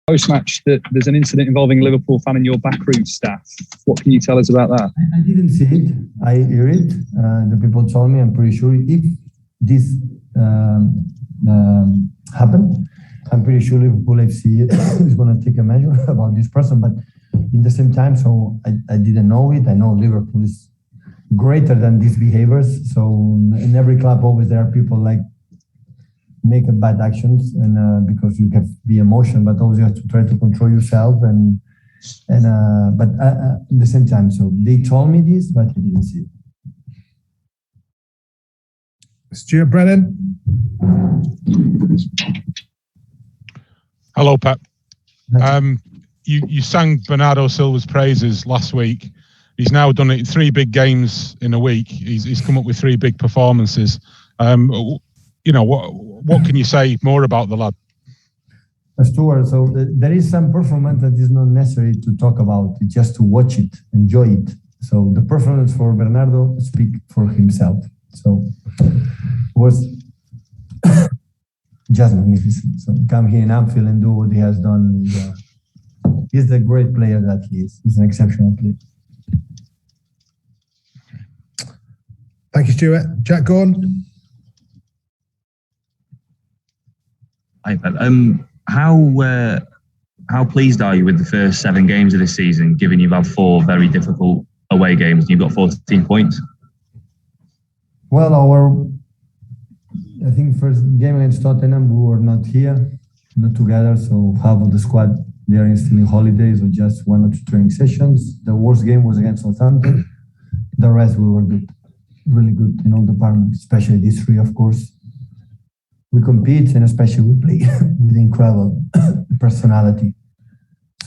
post-match that there's an incident involving a Liverpool fan in your backroom staff. What can you tell us about that? I didn't see it. I hear it. The people told me. I'm pretty sure if this happened, I'm pretty sure Liverpool FC is going to take a measure about this person. But in the same time, so I didn't know it. I know Liverpool is greater than these behaviors. So in every club, always there are people like make bad actions, and because you can be emotional, but also you have to try to control yourself. But at the same time, so they told me this, but I didn't see it. Stuart Brennan. Hello, Pep. You sang Bernardo Silva's praises last week. He's now done it in 3 big games in a week. He's come up with 3 big performances. What can you say more about the lad? Stuart, so there is some performance that is not necessary to talk about. It's just to watch it, enjoy it. So the performance for Bernardo speak for himself. So it was just magnificent. So come here in Anfield and do what he has done. He's the great player that he is. He's an exceptional player. Thank you, Stuart. Jack Gordon. Hi, Pep. How pleased are you with the first 7 games of this season, given you've had 4 very difficult away games and you've got 14 points? Well, I think first game against Tottenham, we were not here, not together. So half of the squad, they are still in holidays or just 1 or 2 training sessions. The worst game was against Southampton. The rest, we were good, really good in all departments, especially these 3, of course. We compete, and especially we play with incredible personality.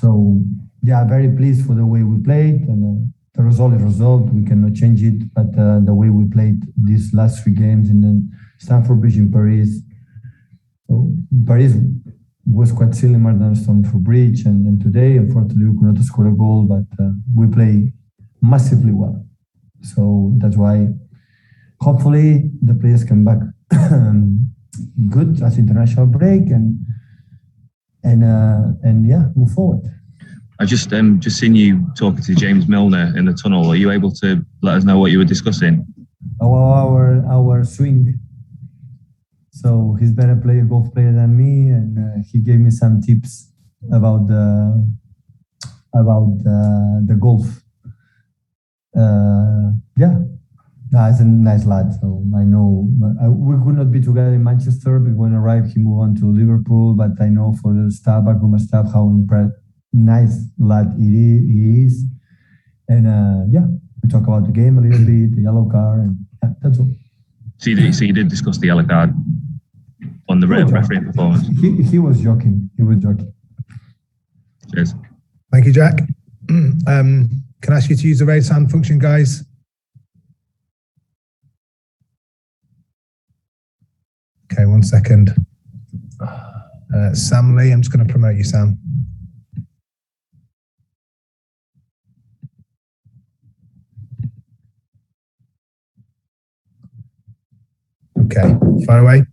So, yeah, very pleased for the way we played, and the result is result. We cannot change it, but the way we played these last 3 games in the Stamford Bridge in Paris. So Paris was quite similar than Stamford Bridge, and today, unfortunately, we could not score a goal, but we play massively well. So that's why, hopefully, the players come back good as international break and move forward. I just seen you talking to James Milner in the tunnel. Are you able to let us know what you were discussing? Our swing. So he's better golf player than me, and he gave me some tips about the golf. He's a nice lad. So I know we could not be together in Manchester, but when I arrived, he moved on to Liverpool. But I know for the staff, backroom staff, how nice lad he is. And we talk about the game a little bit, the yellow card, and that's all. So you did discuss the yellow card on the referee performance. He was joking. Cheers. Thank you, Jack. Can I ask you to use the raise hand function, guys? Okay, 1 second. Sam Lee, I'm just going to promote you, Sam. Okay, fire away.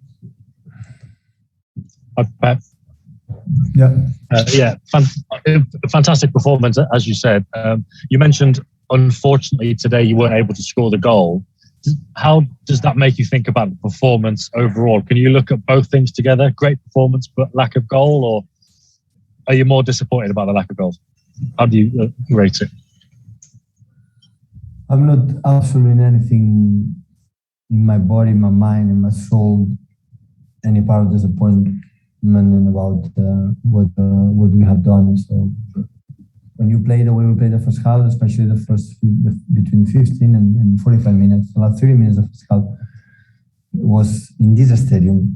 Hi, Pep. Yeah. Fantastic performance, as you said. You mentioned, unfortunately, today you weren't able to score the goal. How does that make you think about the performance overall? Can you look at both things together? Great performance, but lack of goal, or are you more disappointed about the lack of goals? How do you rate it? I'm not absolutely anything in my body, my mind, and my soul, any part of disappointment about what we have done. So when you play the way we played the first half, especially between 15 and 45 minutes, the last 30 minutes of the first half was in this stadium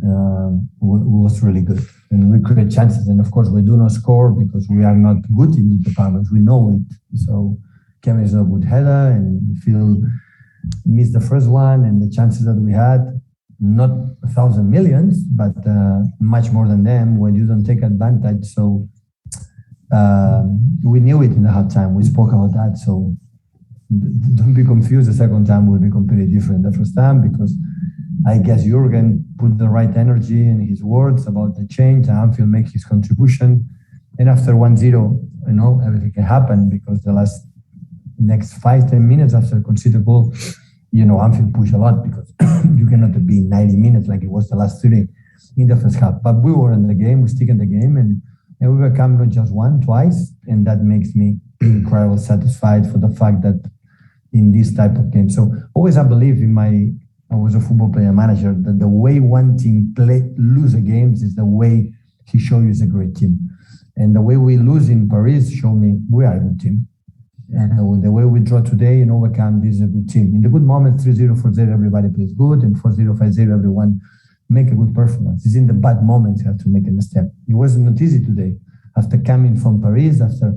was really good, and we create chances. And of course, we do not score because we are not good in the departments. We know it. So Kevin is a good header, and Phil missed the first one, and the chances that we had, not 1,000 millions, but much more than them when you don't take advantage. So we knew it in the halftime. We spoke about that. So don't be confused. The second time will be completely different. The first time, because I guess Jurgen put the right energy in his words about the change. Anfield make his contribution. And after 1-0, everything can happen because the next 5-10 minutes after conceded goal, Anfield pushed a lot because you cannot be 90 minutes like it was the last 30 in the first half. But we were in the game, we stick in the game, and we become not just one, twice, and that makes me incredibly satisfied for the fact that in this type of game. So always I believe I was a football player manager, that the way one team lose a game is the way he shows you is a great team. And the way we lose in Paris show me we are a good team. And the way we draw today and overcome, this is a good team. In the good moments, 3-0, 4-0, everybody plays good, and 4-0, 5-0, everyone make a good performance. It's in the bad moments you have to make a step. It was not easy today. After coming from Paris, after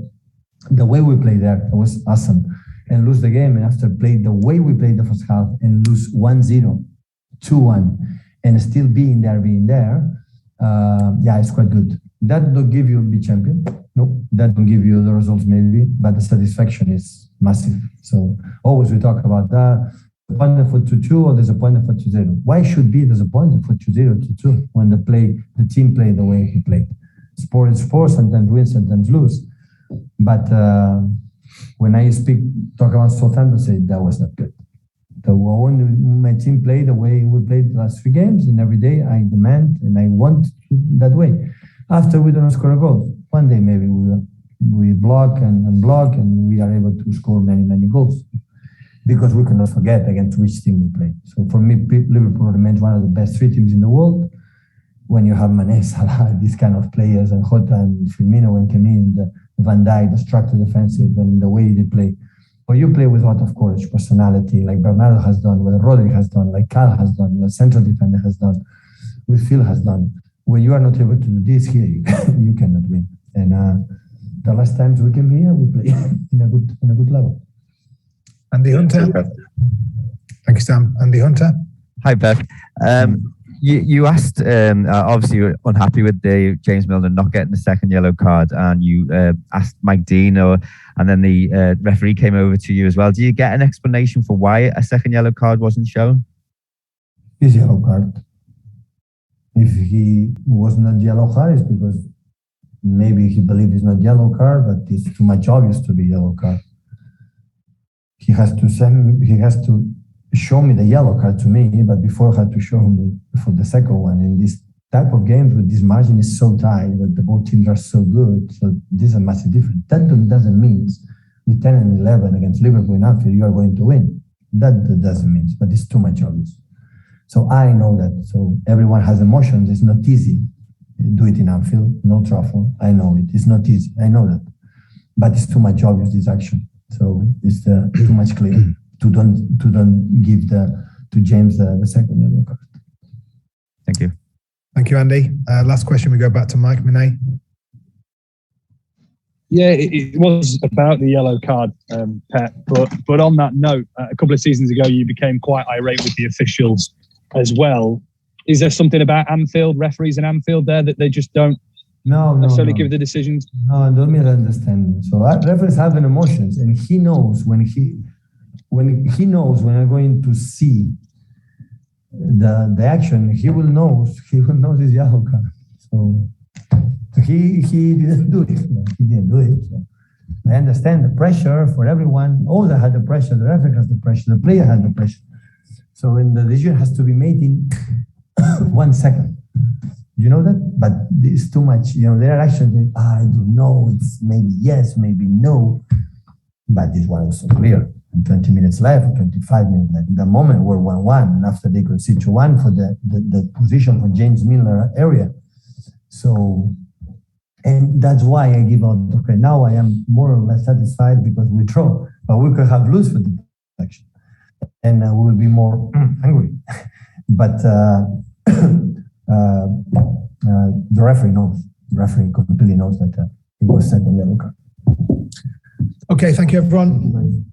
the way we played there, it was awesome. And lose the game, and after play the way we played the first half and lose 1-0, 2-1, and still being there, it's quite good. That don't give you a big champion. No, that don't give you the results maybe, but the satisfaction is massive. So always we talk about that. Disappointed for 2-2 or disappointed for 2-0. Why should be disappointed for 2-0, 2-2 when the team played the way he played? Sport is sport, sometimes win, sometimes lose. But when I talk about Southampton, say that was not good. When my team played the way we played the last 3 games, and every day I demand and I want that way. After we don't score a goal, one day maybe we block and unblock, and we are able to score many, many goals. Because we cannot forget against which team we play. So for me, Liverpool remains one of the best 3 teams in the world. When you have Mane, Salah, these kind of players, and Jota and Firmino and Kemin, the Van Dijk, the structured defensive, and the way they play. Or you play with a lot of courage, personality, like Bernardo has done, what Rodri has done, like Cal has done, what central defender has done, what Phil has done. When you are not able to do this here, you cannot win. And the last times we came here, we play in a good level. Andy Hunter. Thank you, Sam. Andy Hunter. Hi, Pep. You asked, obviously you're unhappy with the James Milner not getting the second yellow card, and you asked Mike Dean, and then the referee came over to you as well. Do you get an explanation for why a second yellow card wasn't shown? It's yellow card. If he was not yellow card, it's because maybe he believes it's not yellow card, but it's too much obvious to be yellow card. He has to show me the yellow card to me, but before he had to show me for the second one. In this type of games with this margin is so tight, but the both teams are so good, so this is a massive difference. That doesn't mean with 10 and 11 against Liverpool in Anfield you are going to win. That doesn't mean, but it's too much obvious. So I know that. So everyone has emotions. It's not easy. Do it in Anfield, no trouble. I know it. It's not easy. I know that, but it's too much obvious, this action. So it's too much clear to don't give to James the second yellow card. Thank you. Thank you, Andy. Last question, we go back to Mike Minay. Yeah, it was about the yellow card, Pep. But on that note, a couple of seasons ago, you became quite irate with the officials as well. Is there something about Anfield, referees in Anfield there, that they just don't necessarily give the decisions? No, don't misunderstand. So referees have an emotions, and he knows when I'm going to see the action, he will know his yellow card. So he didn't do it. He didn't do it. So I understand the pressure for everyone. All that had the pressure. The referee has the pressure. The player had the pressure. So when the decision has to be made in 1 second. You know that? But it's too much. There are actions that I don't know. It's maybe yes, maybe no. But this one was so clear. 20 minutes left, 25 minutes left. The moment we're 1-1, and after they concede 2-1 for the position for James Milner area. So, and that's why I give out the credit. Now I am more or less satisfied because we draw, but we could have lose for the action, and we will be more angry. But the referee knows. The referee completely knows that it was second yellow card. Okay, thank you, everyone.